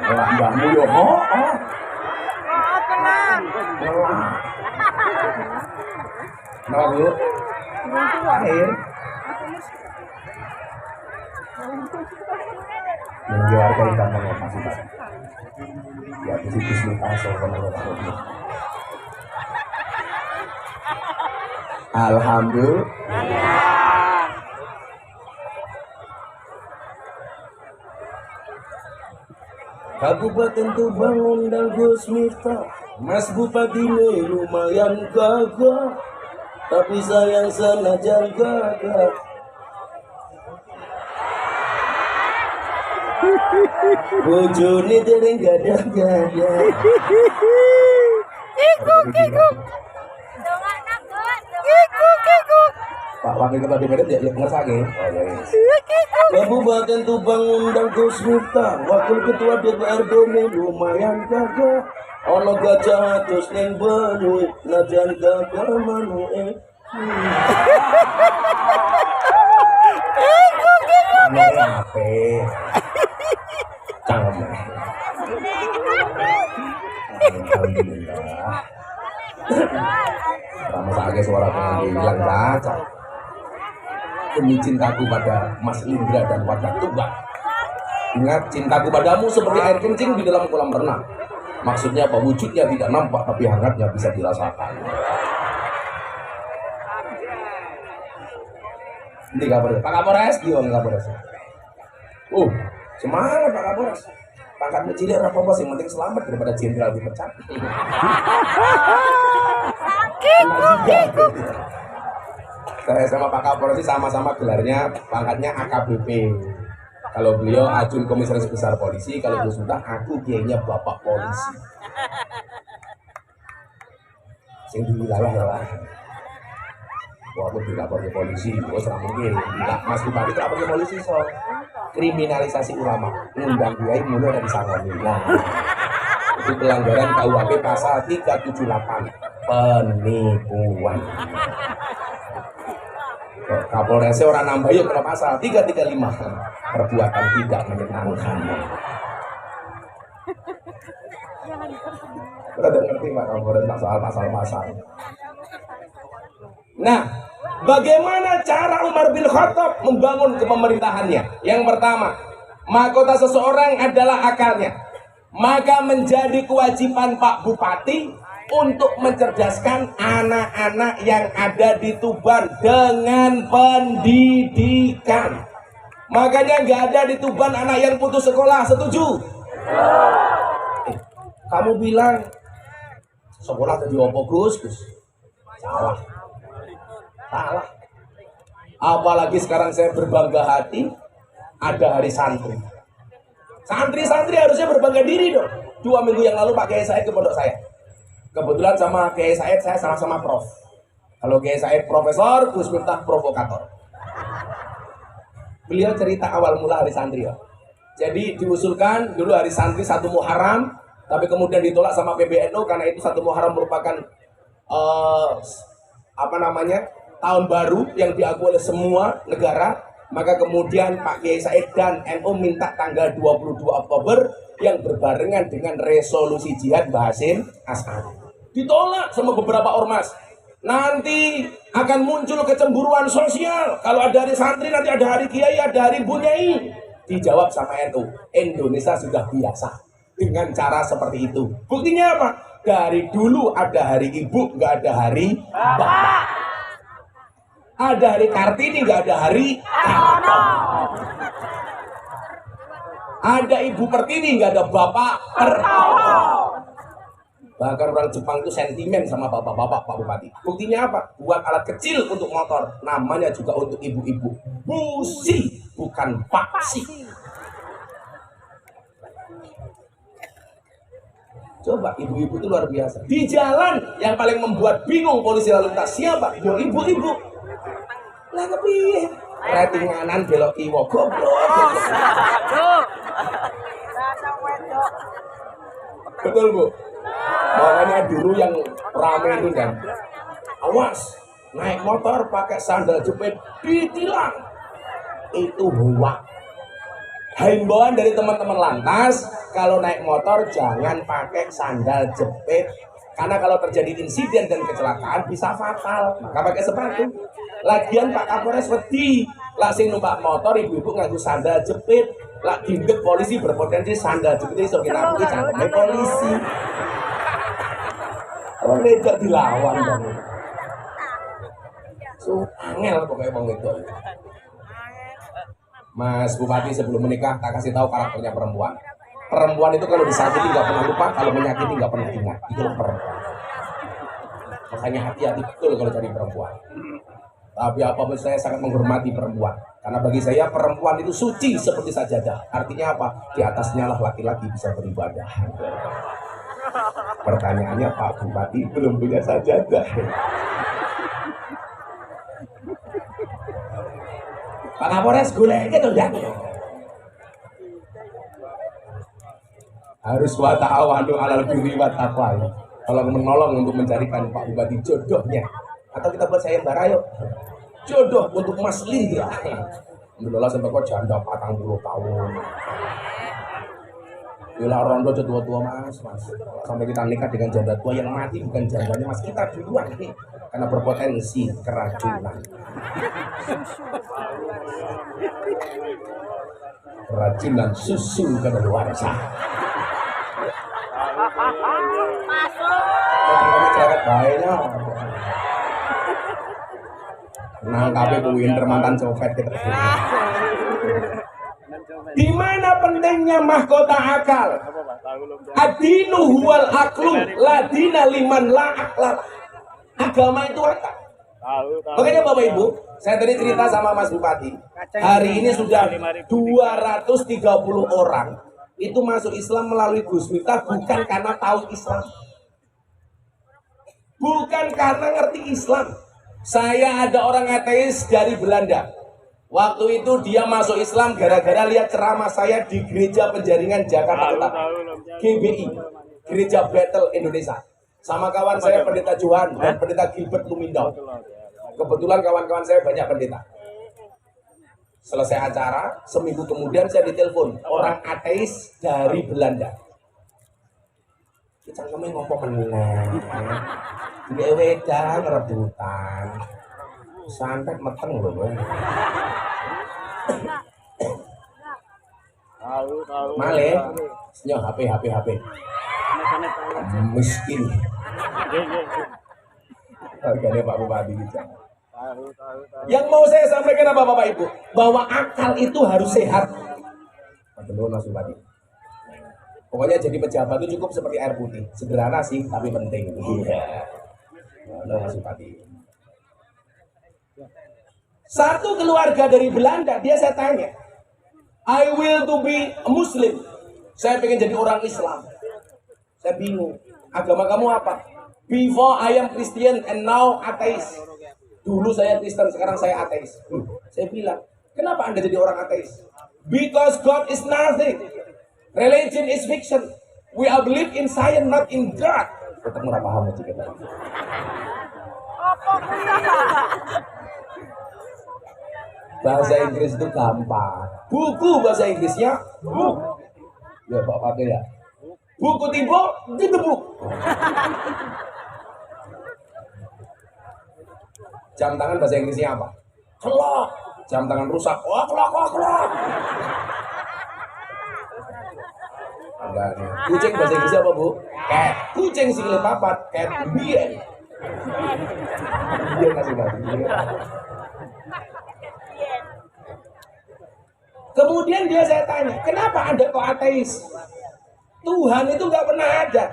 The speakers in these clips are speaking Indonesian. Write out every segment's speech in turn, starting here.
Lah mbahmu yo oh. Tenang. Nah, Bu. Air. Mengeluarkan kamu masih Pak. Ya, bismillah soalnya. Alhamdulillah. Kabupaten Tuban undang Gus Miftah, Mas Bupati ini lumayan gagah, tapi sayang senajan gagah. Bojone dereng gada-gada. Kikuk. Pak Wakil Ketua DPR dia ngersake. Oh ya. Kabupaten Tuban undang Gus Miftah, Wakil Ketua DPRD ini lumayan gagah. Ono gajah atus ning banyu, najan gagah manuke. Ape. Cangkem. Alhamdulillah. Rama sage suara pengantin hilang caca. Demi cintaku pada Mas Indra dan warga Tuban. Ingat, cintaku padamu seperti air kencing di dalam kolam renang. Maksudnya apa? Wujudnya tidak nampak, tapi hangatnya bisa dirasakan. Ini kabarnya Pak Kapolres, gimana Kapolres? Semangat Pak Kapolres. Pangkat cilik apa-apa sih, penting selamat daripada jenderal dipecat. Saya sama Pak Kapolres sama-sama gelarnya pangkatnya AKBP. Kalau beliau Ajun Komisaris Besar Polisi, kalau Gus Miftah aku kiainya Bapak Polisi. Sing di wilayah ya lah. Waktu dilapor ke polisi, serah mungkin. Mas Bupati itu lapor ke polisi soal kriminalisasi ulama, ngundang kiai mulai dari sangoni. Nah, itu pelanggaran KUHP pasal 378, penipuan. Kapolresnya orang nambah yuk kena pasal 335, perbuatan tidak menyenangkan. Kita udah ngerti Pak Kapolres soal pasal-pasal. Nah, bagaimana cara Umar bin Khattab membangun kepemerintahannya? Yang pertama, mahkota seseorang adalah akalnya. Maka menjadi kewajiban Pak Bupati untuk mencerdaskan anak-anak yang ada di Tuban dengan pendidikan. Makanya nggak ada di Tuban anak yang putus sekolah, setuju? Kamu bilang sekolah jadi apa Gus? Salah. Apalagi sekarang saya berbangga hati ada hari santri. Santri harusnya berbangga diri dong. 2 minggu yang lalu Pak Kiai Said ke pondok saya. Kebetulan sama Kiai Said saya sama-sama prof. Kalau Kiai Said profesor, Gus Miftah provokator. Beliau cerita awal mula hari santri ya. Jadi diusulkan dulu hari santri 1 Muharram, tapi kemudian ditolak sama PBNU karena itu 1 Muharram merupakan tahun baru yang diakui oleh semua negara. Maka kemudian Pak Kiai Said dan NU minta tanggal 22 Oktober yang berbarengan dengan resolusi jihad Bahasin As'ad. Ditolak sama beberapa ormas. Nanti akan muncul kecemburuan sosial. Kalau ada hari santri, nanti ada hari kiai, ada hari bunyai. Dijawab sama NU, Indonesia sudah biasa dengan cara seperti itu. Buktinya apa? Dari dulu ada hari ibu, nggak ada hari bapak. Ada hari Kartini, nggak ada hari Karno. Ada Ibu Pertiwi, nggak ada Bapak Pertono. Bahkan orang Jepang itu sentimen sama bapak-bapak Pak Bupati. Buktinya apa? Buat alat kecil untuk motor, namanya juga untuk ibu-ibu. Busi, bukan paksi. Coba ibu-ibu itu luar biasa. Di jalan yang paling membuat bingung polisi lalu lintas siapa? Yo ibu-ibu. Lah kepiye? Rating kanan belok kiwa goblok. Betul Bu. Makanya dulu yang rame itu kan, awas naik motor pakai sandal jepit ditilang. Itu hoak. Himbauan dari teman-teman lantas, kalau naik motor jangan pakai sandal jepit. Karena kalau terjadi insiden dan kecelakaan bisa fatal, maka pakai sepatu. Lagian Pak Kapolres wedi, lah sing numpak motor ibu-ibu nganggo sandal jepit, lah dindet polisi berpotensi sandal jepit iso kita cangkeme polisi. Orang wedok dilawan dong. So, angel pokoknya bang wedok. Mas Bupati sebelum menikah tak kasih tahu karakternya perempuan. Perempuan itu kalau disakiti nggak pernah lupa, kalau menyakiti nggak pernah ingat. Itulah perempuan. Makanya hati-hati betul kalau cari perempuan. Tapi apapun saya sangat menghormati perempuan. Karena bagi saya perempuan itu suci seperti sajadah. Artinya apa? Di atasnya lah laki-laki bisa beribadah. Pertanyaannya Pak Bupati belum punya sajadah. Pak Kapolres golek itu ya. Harus wa ta'awanu 'alal birri wat taqwa. Tolong menolong untuk mencarikan Pak Bupati jodohnya. Atau kita buat sayembara yuk. Jodoh untuk Mas Lindra. Alhamdulillah sampai kok janda 40 tahun. Yolah rondo tua-tua mas. Sampai kita nikah dengan janda tua yang mati bukan jandanya mas, kita duluan nih. Karena berpotensi keracunan. Keracunan susu kadaluarsa. Masuk. Cewek baiknya. Nah, tapi Bu Winter mantan copet kita. Di mana pentingnya mahkota akal? Adinu huwal aklu, ladina liman la akal. Agama itu akal. Makanya Bapak Ibu, saya tadi cerita sama Mas Bupati. Hari ini sudah 230 orang itu masuk Islam melalui Gus Miftah bukan karena tahu Islam. Bukan karena ngerti Islam. Saya ada orang ateis dari Belanda. Waktu itu dia masuk Islam gara-gara lihat ceramah saya di Gereja Penjaringan Jakarta Utara, GBI, Gereja Battle Indonesia. Sama kawan saya Pendeta Johan dan Pendeta Gilbert Lumindau. Kebetulan kawan-kawan saya banyak pendeta. Selesai acara, seminggu kemudian saya ditelepon orang ateis dari Belanda. Kita kami ngomong menang, dia wedang rebutan. Santet meteng loh. Male, senyum HP. Miskin. Harganya Pak Bupati bisa. Yang mau saya sampaikan apa Bapak Ibu? Bahwa akal itu harus sehat. Betul Mas Bupati. Pokoknya jadi pejabat itu cukup seperti air putih. Sederhana sih, tapi penting. Iya. Mas Bupati. Satu keluarga dari Belanda, dia saya tanya, I will to be a Muslim. Saya pengen jadi orang Islam. Saya bingung, agama kamu apa? Before I am Christian and now atheist. Dulu saya Kristen, sekarang saya ateis. Saya bilang, kenapa Anda jadi orang ateis? Because God is nothing. Religion is fiction. We are believe in science, not in God. Tetap murah paham aja kita. Bahasa Inggris itu gampang. Buku bahasa Inggrisnya book. Ya Pak pakai ya. Buku tiba ditebuk. Jam tangan bahasa Inggrisnya apa? Clock. Jam tangan rusak. Oh, clock. Enggak nih. Kucing bahasa Inggrisnya apa, Bu? Cat. Kucing sikile papat, cat biyen. Dia kasih lagi. Kemudian saya tanya, kenapa Anda kok ateis? Tuhan itu nggak pernah ada.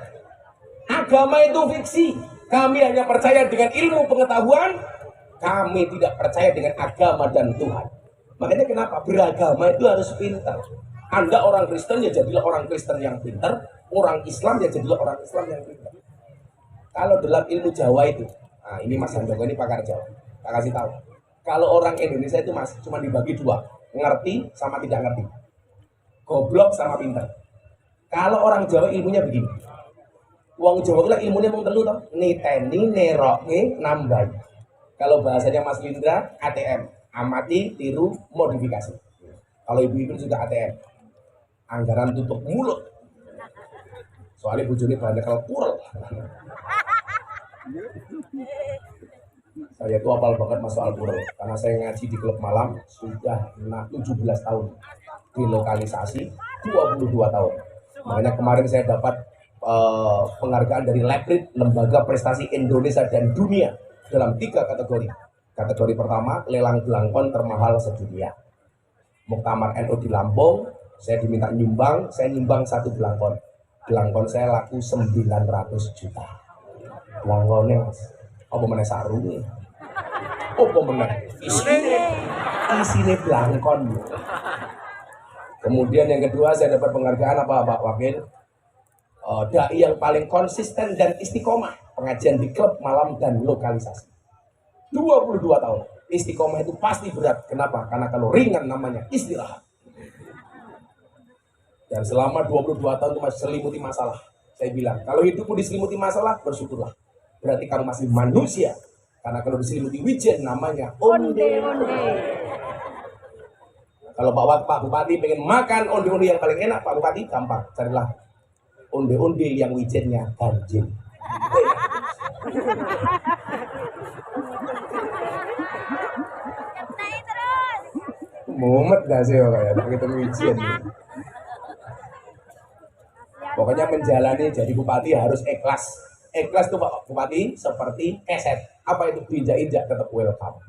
Agama itu fiksi. Kami hanya percaya dengan ilmu pengetahuan. Kami tidak percaya dengan agama dan Tuhan. Makanya kenapa? Beragama itu harus pintar. Anda orang Kristen ya jadilah orang Kristen yang pintar. Orang Islam ya jadilah orang Islam yang pintar. Kalau dalam ilmu Jawa itu, nah ini Mas Handoko ini pakar Jawa. Tak kasih tahu. Kalau orang Indonesia itu Mas cuma dibagi dua. Ngerti sama tidak ngerti, goblok sama pintar. Kalau orang Jawa ilmunya begini, wong Jawa itu ilmunya mau telu toh, niteni, neroke, nambahi. Kalau bahasanya Mas Lindra, ATM, amati, tiru, modifikasi. Kalau ibu-ibu juga ATM, anggaran tutup mulut. Soalnya bojone banyak kurel. Saya tuh hafal banget mas soal kurel karena saya ngaji di klub malam sudah 17 tahun, di lokalisasi 22 tahun. Makanya kemarin saya dapat penghargaan dari Leprit, Lembaga Prestasi Indonesia dan Dunia dalam 3 kategori. Kategori pertama, lelang belangkon termahal sedunia. Muktamar NU di Lampung, saya diminta nyumbang, saya nyumbang 1 belangkon. Belangkon saya laku 900 juta. Belangkonnya mas, apa meneh sarungnya? Apa meneh? Isine belangkon. Kemudian yang kedua saya dapat penghargaan apa Pak Wakil? Dai yang paling konsisten dan istiqomah pengajian di klub malam dan lokalisasi 22 tahun. Istiqomah itu pasti berat. Kenapa? Karena kalau ringan namanya istirahat. Dan selama 22 tahun itu masih selimuti masalah. Saya bilang kalau hidupmu diselimuti masalah bersyukurlah, berarti kamu masih manusia. Karena kalau diselimuti wijen namanya onde-onde. Kalau Pak Bupati pengen makan onde-onde yang paling enak, Pak Bupati gampang, carilah onde-onde yang wijennya ganjil. Mumet gak sih kayak tak ketemu wijen. Pokoknya menjalani jadi bupati harus ikhlas. Ikhlas tuh Pak Bupati seperti keset. Apa itu injak-injak tetap welcome.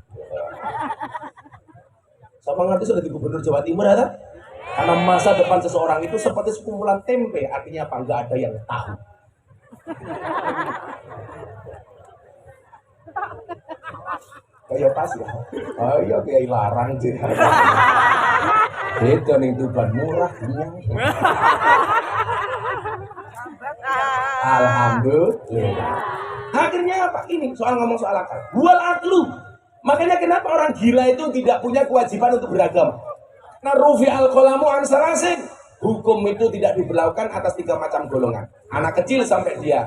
Sama ngerti sudah di Gubernur Jawa Timur ada? Karena masa depan seseorang itu seperti sekumpulan tempe, artinya apa? Nggak ada yang tahu. Kayak pas ya? Oh iya kayak larang sih. Itu nih Tuban murah kenyang. Alhamdulillah. Akhirnya apa? Ini soal ngomong soal akal. Wal aklu. Makanya kenapa orang gila itu tidak punya kewajiban untuk beragama? Nah, rufi al-qalamu an salasin. Hukum itu tidak diberlakukan atas 3 macam golongan. Anak kecil sampai dia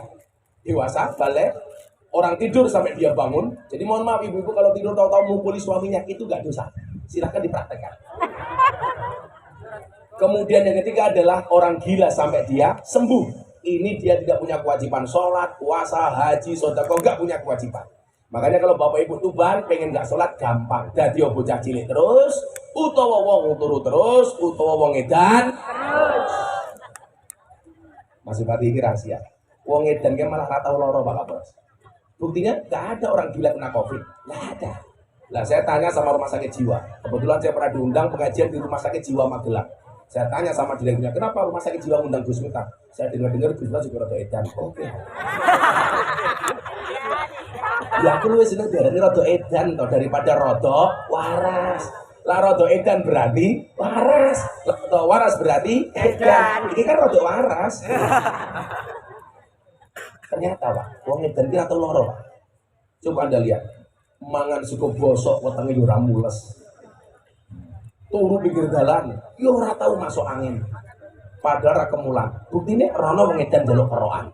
dewasa, balik. Orang tidur sampai dia bangun. Jadi mohon maaf ibu-ibu kalau tidur tahu-tahu mukuli suaminya itu gak dosa. Silahkan dipraktekkan. Kemudian yang ketiga adalah orang gila sampai dia sembuh. Ini dia tidak punya kewajiban sholat, puasa, haji, sedekah, gak punya kewajiban. Makanya kalau bapak ibu Tuban pengen gak sholat gampang. Dadi bocah cilik terus, utawa wong turu terus, utawa wong edan terus. Mas Bupati ini rahasia. Wong edan kan malah rata loro Pak Kapolres. Buktinya gak ada orang gila kena COVID, gak ada. Lah saya tanya sama rumah sakit jiwa. Kebetulan saya pernah diundang pengajian di rumah sakit jiwa Magelang. Saya tanya sama direkturnya, kenapa rumah sakit jiwa undang Gus Miftah? Saya dengar Gus Miftah juga rada edan. Oke. Ya aku lu seneng darani rada edan toh daripada rada waras. Lah rada edan berarti waras. Rada waras berarti edan. Ini kan rada waras. Ternyata Pak, wong edan ki atau loro Pak. Coba Anda lihat. Mangan cukup bosok wetenge yo ora mules. Turu pinggir dalan, yo ora tau masuk angin. Padahal ra kemulan. Buktine rono wong edan njaluk kerokan.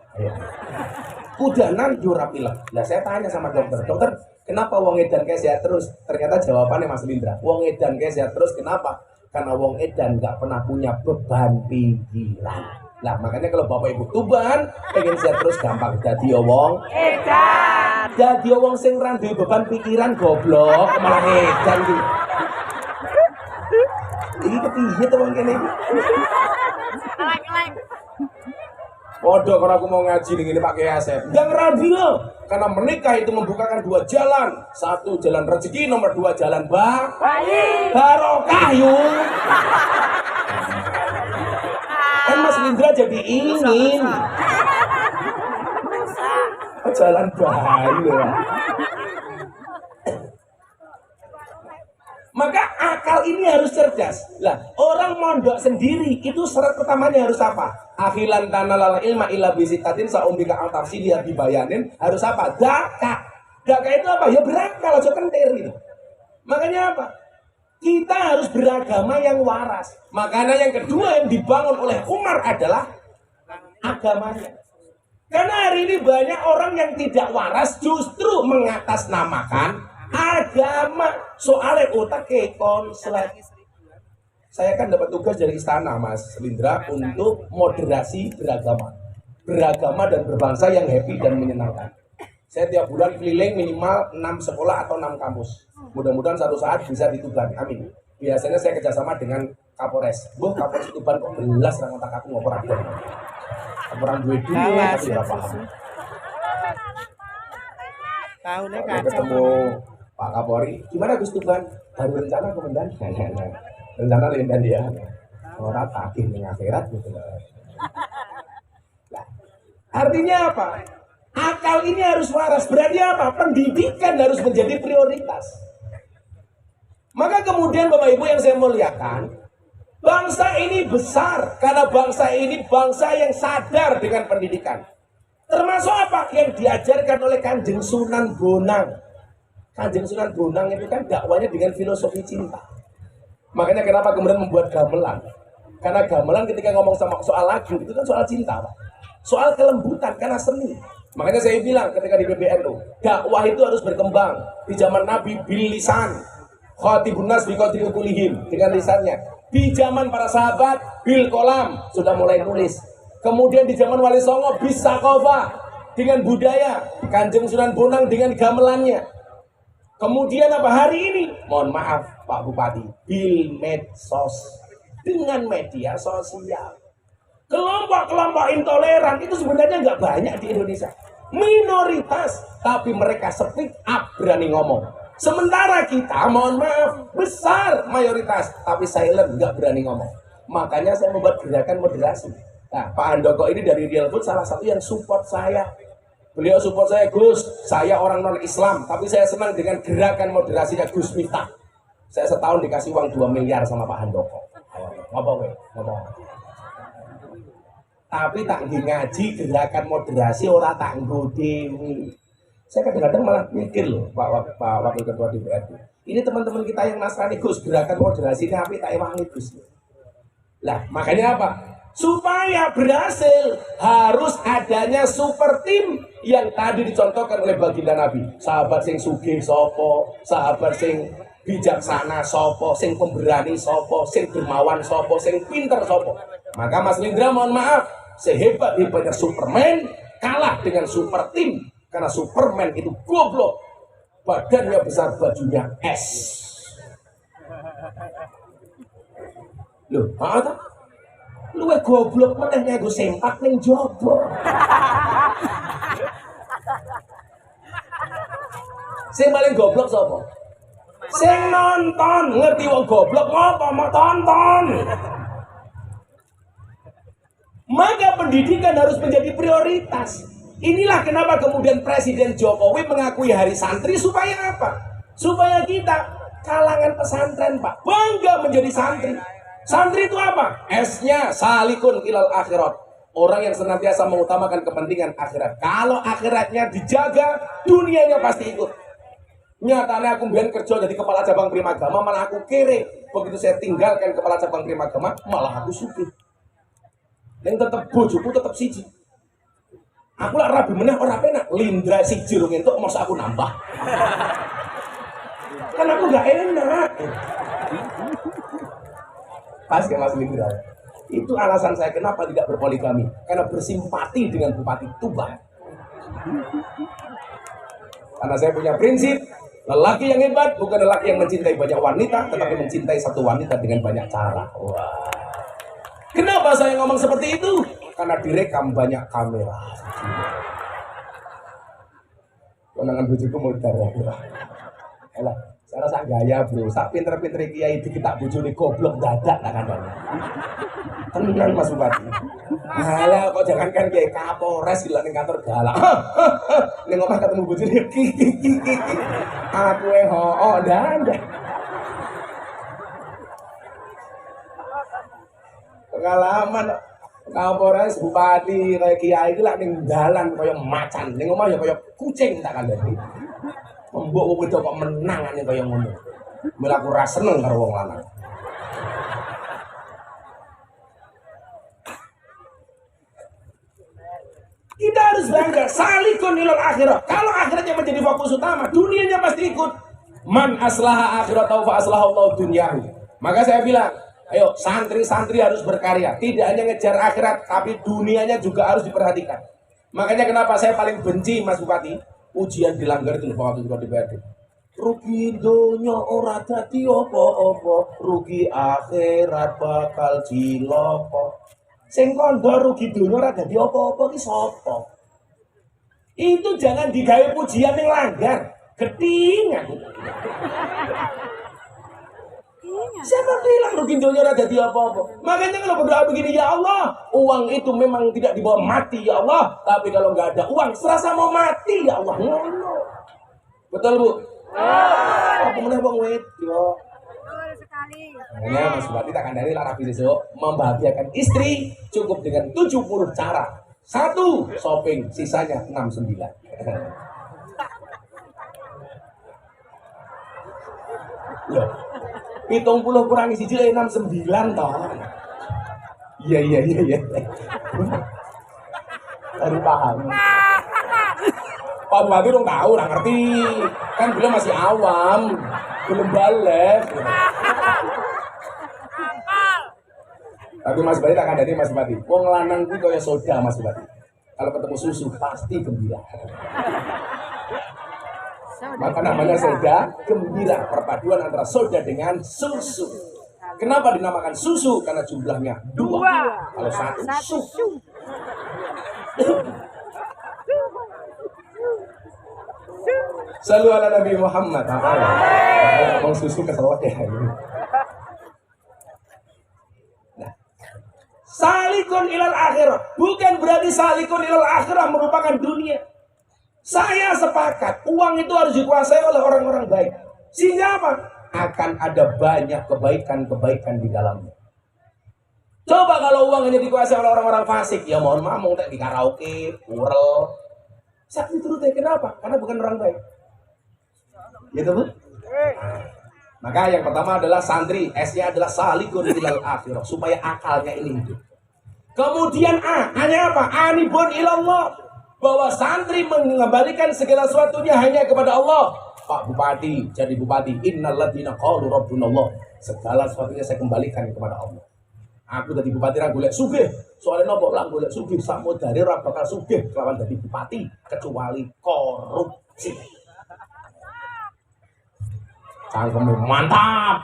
Kudanan yo ora pilek. Lah saya tanya sama dokter, "Dokter, kenapa wong edan kayak sehat terus?" Ternyata jawabannya Mas Lindra, wong edan kayak sehat terus kenapa? Karena wong edan nggak pernah punya beban pikiran. Nah, makanya kalau Bapak Ibu Tuban pengen sehat terus gampang dadi wong edan. Dadi wong sing ra duwe beban pikiran goblok, malah edan iki. Iki kepiye to wong kene iki? Podo kalau aku mau ngaji nih ini pakai Asep. Yang radio karena menikah itu membukakan 2 jalan. 1 jalan rezeki, nomor 2 jalan barokah yuk. Kan Mas Lindra jadi ingin jalan bahayu ya. Maka akal ini harus cerdas. Lah, orang mondok sendiri itu syarat pertamanya harus apa? Akhilan tanalal ilma illa bisitatin saumbika al-tafsir dia dibayanin harus apa? Daka. Daka itu apa? Ya berakal, aja kentir gitu. Makanya apa? Kita harus beragama yang waras. Makanya yang kedua yang dibangun oleh Umar adalah agamanya. Karena hari ini banyak orang yang tidak waras justru mengatasnamakan agama. Soalnya otaknya konslet. Saya kan dapat tugas dari istana, Mas Lindra, untuk moderasi beragama dan berbangsa yang happy dan menyenangkan. Saya tiap bulan keliling minimal 6 sekolah atau 6 kampus. Mudah-mudahan satu saat bisa di Tuban, amin. Biasanya saya kerjasama dengan Kapolres. Kapolres Tuban kok belas nang otak aku ngoper ada. Orang duit dulu tapi ora paham. Tahunnya Kalau kacau. ketemu Pak Kapolri, gimana Gus Tuban? Baru rencana komandan? Rencana lindan dia. Orang takih ning akhirat gitu. Nah, artinya apa? Akal ini harus waras. Berarti apa? Pendidikan harus menjadi prioritas. Maka kemudian Bapak Ibu yang saya muliakan, bangsa ini besar karena bangsa ini bangsa yang sadar dengan pendidikan. Termasuk apa yang diajarkan oleh Kanjeng Sunan Bonang. Kanjeng Sunan Bonang itu kan dakwanya dengan filosofi cinta. Makanya kenapa kemudian membuat gamelan? Karena gamelan ketika ngomong sama soal lagu itu kan soal cinta, Pak. Soal kelembutan karena seni. Makanya saya bilang ketika di PBNU, dakwah itu harus berkembang. Di zaman Nabi bil lisan, khatibun nas bi qadri uqulihim, dengan lisannya. Di zaman para sahabat bil kolam, sudah mulai nulis. Kemudian di zaman Wali Songo bis saqafah, dengan budaya. Kanjeng Sunan Bonang dengan gamelannya. Kemudian apa hari ini? Mohon maaf Pak Bupati, bil medsos, dengan media sosial. Kelompok-kelompok intoleran itu sebenarnya nggak banyak di Indonesia. Minoritas, tapi mereka speak up, berani ngomong. Sementara kita, mohon maaf, besar mayoritas, tapi silent, nggak berani ngomong. Makanya saya membuat gerakan moderasi. Nah, Pak Handoko ini dari Real Food salah satu yang support saya. Beliau support saya, Gus, saya orang non-Islam, tapi saya senang dengan gerakan moderasinya Gus Miftah. Saya setahun dikasih uang 2 miliar sama Pak Handoko. Ngomong. Tapi tak ngaji gerakan moderasi orang tak dewi. Saya kadang-kadang malah mikir loh Pak Wakil Ketua DPRD. Ini teman-teman kita yang Nasrani, Gus, gerakan moderasi ini tapi tak ewangi Gus. Lah makanya apa? Supaya berhasil harus adanya super tim yang tadi dicontohkan oleh baginda Nabi. Sahabat sing sugih sopo, sahabat sing bijaksana sopo, sing pemberani sopo, sing dermawan sopo, sing pinter sopo. Maka Mas Lindra mohon maaf, sehebat-hebatnya Superman kalah dengan super tim. Karena Superman itu goblok, badannya besar, bajunya es. Loh, apa? Lu goblok menehnya gue sempak ning jobo. Sing paling goblok sapa? Sing nonton, ngerti wong goblok ngopo mau tonton. Maka pendidikan harus menjadi prioritas. Inilah kenapa kemudian Presiden Jokowi mengakui Hari Santri supaya apa? Supaya kita kalangan pesantren Pak bangga menjadi santri. Santri itu apa? S-nya salikun ilal akhirat. Orang yang senantiasa mengutamakan kepentingan akhirat. Kalau akhiratnya dijaga, dunianya pasti ikut. Nyatanya aku biar kerja jadi kepala cabang Primagama, malah aku kere. Begitu saya tinggalkan kepala cabang Primagama, malah aku sugih. Yang tetap bojoku tetap siji. Aku lah rabi meneh ora penak. Lindra siji rung entuk masa aku nambah. Kan aku gak enak. Pas ke Mas Lindra. Itu alasan saya kenapa tidak berpoligami. Karena bersimpati dengan Bupati Tuban. Karena saya punya prinsip, lelaki yang hebat bukan lelaki yang mencintai banyak wanita, tetapi mencintai satu wanita dengan banyak cara. Wah. Kenapa saya ngomong seperti itu? Karena direkam banyak kamera. Konangan bojoku mau darah. Elah, saya rasa gaya bro. Sak pinter-pinter kiai kita bojone goblok dadak tak kandhane. Tenang Mas Bupati. Alah kok jangankan kiai Kapolres gila ning kantor galak. Ning omah ketemu bojone aku hooh ndak. Pengalaman Kapolres, bupati, kayak kiai itu lah ning dalan kaya macan, ning omah ya kaya kucing tak kandhani. Mbok wong wedok kok menang ning kaya ngono. Mula aku ra seneng karo wong lanang. Kita harus bangga, salikun ilal akhirat. Kalau akhiratnya menjadi fokus utama, dunianya pasti ikut. Man aslaha akhiratahu fa aslaha Allah dunyahu. Maka saya bilang, Ayo, santri-santri harus berkarya. Tidak hanya ngejar akhirat, tapi dunianya juga harus diperhatikan. Makanya kenapa saya paling benci, Mas Bupati, ujian dilanggar itu waktu itu di DPRD. Rugi donya ora dadi apa-apa, rugi akhirat bakal cilaka. Sing kandha rugi donya ora dadi apa-apa ki sapa? Itu jangan digawe pujian yang langgar. Ketingan. Siapa bilang rugi dunia ada di apa-apa? Makanya kalau berdoa begini, ya Allah, uang itu memang tidak dibawa mati, ya Allah. Tapi kalau nggak ada uang, serasa mau mati, ya Allah. Betul, Bu? Apa meneh bang wet? Yo. Betul sekali. Makanya Mas Bupati tak kandani lara besok membahagiakan istri cukup dengan 70 cara. 1 shopping, sisanya 69. Loh, 70 kurangi 1 69 toh. Iya. Baru paham. Pak Bupati dong tahu, nggak ngerti. Kan beliau masih awam, belum balik. Tapi Mas Bupati tak kandani Mas Bupati. Wong lanang kuwi kaya soda Mas Bupati. Kalau ketemu susu pasti gembira. Maka namanya soda gembira, perpaduan antara soda dengan susu. Kenapa dinamakan susu? Karena jumlahnya 2. Kalau 1 susu. Selalu ala Nabi Muhammad. Ngomong susu keselak ya. Nah, salikun ilal akhirah bukan berarti salikun ilal akhirah merupakan dunia. Saya sepakat, uang itu harus dikuasai oleh orang-orang baik. Sehingga apa? Akan ada banyak kebaikan-kebaikan di dalamnya. Coba kalau uang hanya dikuasai oleh orang-orang fasik, ya mohon maaf, mau di karaoke, urel. Saya turutnya kenapa? Karena bukan orang baik. Gitu, Bu? Maka yang pertama adalah santri, S-nya adalah salikun ilal akhirah, supaya akalnya ini hidup. Kemudian A-nya apa? Anibun ilallah. Bahwa santri mengembalikan segala sesuatunya hanya kepada Allah. Pak Bupati, jadi Bupati, innalladzina qalu rabbunallah. Segala sesuatunya saya kembalikan kepada Allah. Aku jadi Bupati ra golek sugih. Soalnya nopo lah golek sugih samudare ora bakal sugih kelawan jadi Bupati kecuali korupsi. Cangkeme mantap.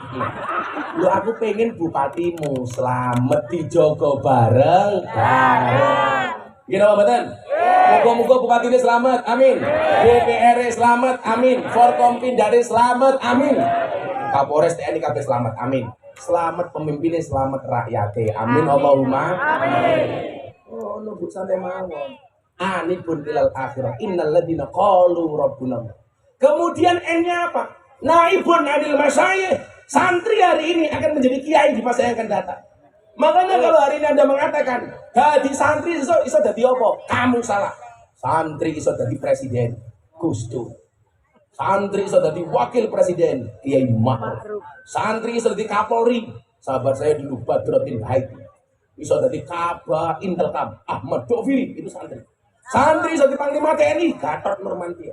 Lu aku pengen bupatimu selamat dijogo bareng. Gini apa betul? Moga-moga bupati ini selamat, amin. DPR selamat, amin. Forkompindari selamat, amin. Kapolres TNI KB selamat, amin. Selamat pemimpinnya, selamat rakyatnya, amin. Allahumma amin. Oh, lu santai mawon. Anibun ilal akhirah, innalladzina qalu rabbuna. Kemudian N-nya apa? Naibun adil masyayikh. Santri hari ini akan menjadi kiai di masa yang akan datang. Makanya kalau hari ini Anda mengatakan jadi santri iso dadi apa? Kamu salah. Santri iso dadi presiden, Gus Dur. Santri iso dadi wakil presiden, Kiai Ma'ruf. Santri iso dadi Kapolri, sahabat saya dulu Badruddin Haiti. Iso dadi Kaba Intelkam, Ahmad Doviri, itu santri. Santri iso dadi Panglima TNI, Gatot Nurmantio.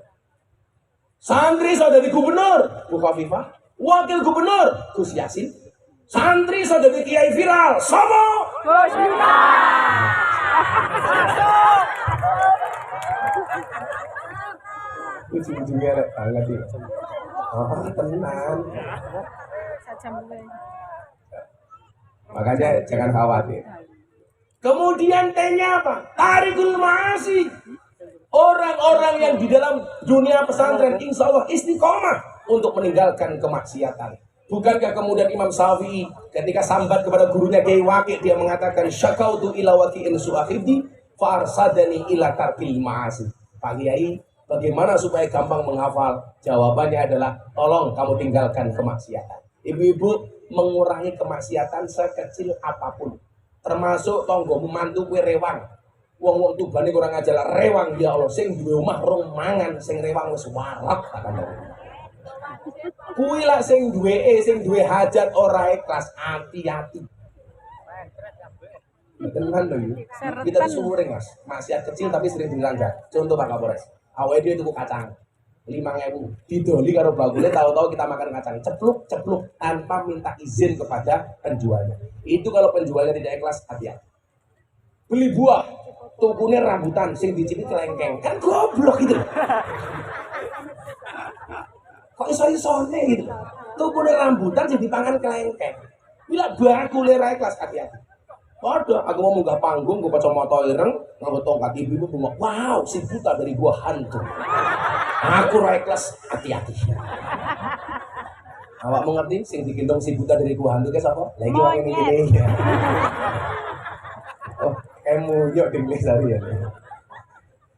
Santri iso dadi gubernur, Bu Khofifah. Wakil gubernur, Gus Yasin. Santri iso dadi kiai viral, sopo? Gus Miftah. Ujung-ujungnya rek banget ya. Oh, tenang. Makanya jangan khawatir. Kemudian T-nya apa? Tarikul ma'asi. Orang-orang yang di dalam dunia pesantren insya Allah istiqomah untuk meninggalkan kemaksiatan. Bukankah kemudian Imam Syafi'i ketika sambat kepada gurunya Kiai Waqi, dia mengatakan syakautu ila waqi'in su'akhibdi farsadani ila tarkil ma'asi. Pak Kiai, bagaimana supaya gampang menghafal? Jawabannya adalah tolong kamu tinggalkan kemaksiatan. Ibu-ibu, mengurangi kemaksiatan sekecil apapun. Termasuk tonggo memantu kue rewang. Wong-wong tubane kurang ajar rewang, ya Allah, sing duwe omah rong mangan, sing rewang wis warak katane. Kuwi lah sing duwe hajat ora ikhlas, hati-hati. Tenan lho iki. Kita tuh sumure Mas, maksiat kecil tapi sering dilanggar. Contoh Pak Kapolres, awake dhewe tuku kacang. 5.000 didoli karo bakule, tahu-tahu kita makan kacang cepluk tanpa minta izin kepada penjualnya. Itu kalau penjualnya tidak ikhlas, hati-hati. Beli buah, tukune rambutan sing dicipit kelengkeng, kan goblok gitu. Kok iso-isone gitu. Tukune rambutan sing dipangan kelengkeng. Bila bakule ra ikhlas, hati-hati. Waduh, aku mau munggah panggung, gue kacamata ireng, nganggo tongkat ibu ngomong, wow, si buta dari gua hantu. Aku ra ikhlas, hati-hati. Awak mengerti sing digendong si buta dari gua hantu ke sapa? Lagi wong ngene. Oh, kamu yuk dinglis hari ya.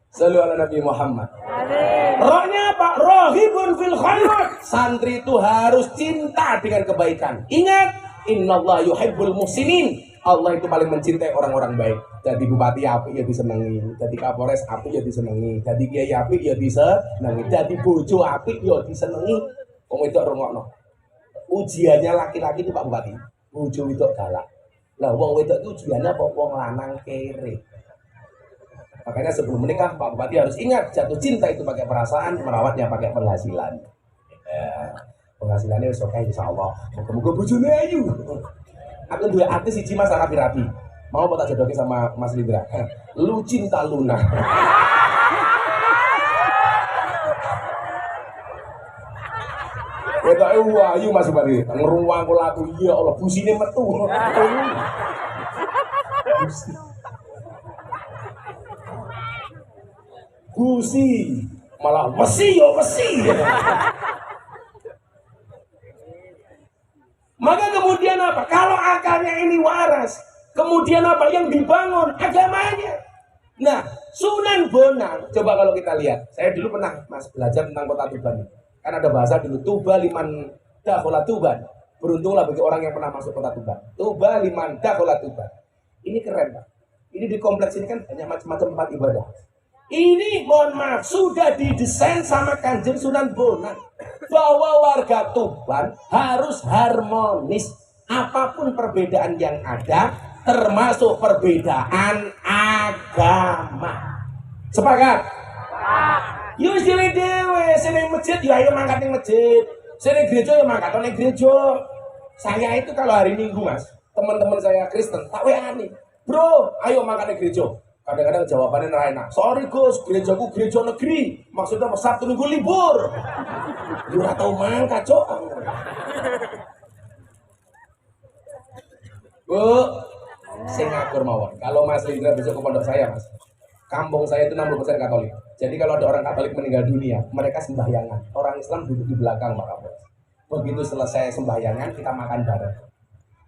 Sallu ala Nabi Muhammad. Rohnya apa? Rohibun fil khairat. Santri itu harus cinta dengan kebaikan. Ingat, innallaha yuhibbul muhsinin. Allah itu paling mencintai orang-orang baik. Jadi bupati apik ya disenengi, jadi kapolres apik ya disenengi, jadi kiai apik ya disenengi, jadi bojo apik ya disenengi. Wong wedok rungokno. Ujiannya laki-laki itu Pak Bupati, bojo wedok galak. Lah wong wedok itu ujiannya apa? Wong lanang kere. Makanya sebelum menikah Pak Bupati harus ingat, jatuh cinta itu pakai perasaan, merawatnya pakai penghasilan. Penghasilannya wis oke insyaallah. Muga-muga bojone ayu. Aku dua artis siji Mas rapi-rapi. Mau apa tak jodohin sama Mas Lindra? Lu cinta Luna. Wetoke wayu Mas Bari. Ngeruang kula aku ya Allah busine metu. Busi malah mesi yo mesi. Maka kemudian apa? Kalau akarnya ini waras, kemudian apa yang dibangun? Agamanya. Nah, Sunan Bonang, coba kalau kita lihat. Saya dulu pernah Mas belajar tentang kota Tuban. Kan ada bahasa dulu, Tuba liman dakhala Tuban. Beruntunglah bagi orang yang pernah masuk kota Tuban. Tuba liman dakhala Tuban. Ini keren, Pak. Ini di kompleks ini kan banyak macam-macam tempat ibadah. Ini mohon maaf sudah didesain sama Kanjeng Sunan Bonang bahwa warga Tuban harus harmonis apapun perbedaan yang ada, termasuk perbedaan agama. Sepakat? Yo wis dhewe, sing masjid yo ayo mangkat ning masjid. Sing gereja yo mangkat ning gereja. Saya itu kalau hari Minggu, Mas, teman-teman saya Kristen, tak WA-ani. Bro, ayo mangkat ning gereja. Kadang-kadang jawabannya enak. Sorry Gus, gerejaku gereja negeri. Maksudnya Sabtu Minggu libur. Lu ora tau mangkat, Cok. Bu, sing ngatur mawon. Kalau Mas Lindra besok ke pondok saya, Mas. Kampung saya itu 60% Katolik. Jadi kalau ada orang Katolik meninggal dunia, mereka sembahyangan. Orang Islam duduk di belakang, Pak Kapolres. Begitu selesai sembahyangan, kita makan bareng.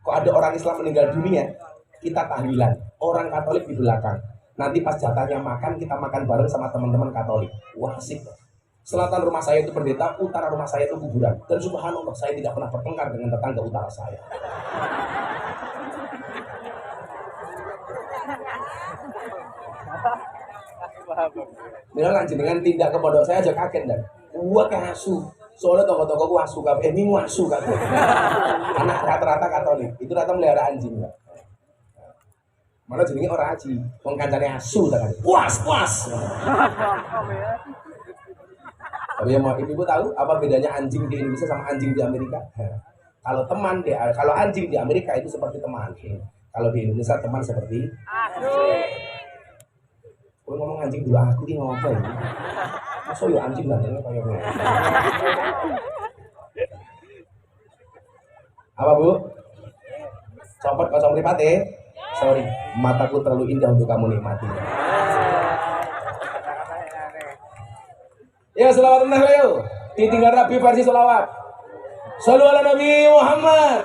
Kok ada orang Islam meninggal dunia, kita tahlilan. Orang Katolik di belakang. Nanti pas jatahnya makan, kita makan bareng sama teman-teman Katolik. Wah, asik. Selatan rumah saya itu pendeta, utara rumah saya itu kuburan. Dan subhanallah, saya tidak pernah bertengkar dengan tetangga utara saya. Dengan lanjut dengan tindak ke pondok saya aja kaget dan gua kasu. Soalnya toko-toko gua asu kabeh, ini asu kabeh. Anak rata-rata Katolik, itu rata melihara anjing. Malah jenenge ora aji, wong kancane asu ta kan. Puas. Tapi yang mau ibu tahu apa bedanya anjing di Indonesia sama anjing di Amerika? Kalau kalau anjing di Amerika itu seperti teman. Kalau di Indonesia teman seperti asu. Kowe ngomong anjing dulu aku ki ngopo ya? Masa yo anjing lah ini kaya ngono. Apa Bu? Copot kosong mripate. Sorry, mataku terlalu indah untuk kamu nikmati. Ya, selawat yuk. Ditinggal Rabi versi selawat. Sallu ala Nabi Muhammad.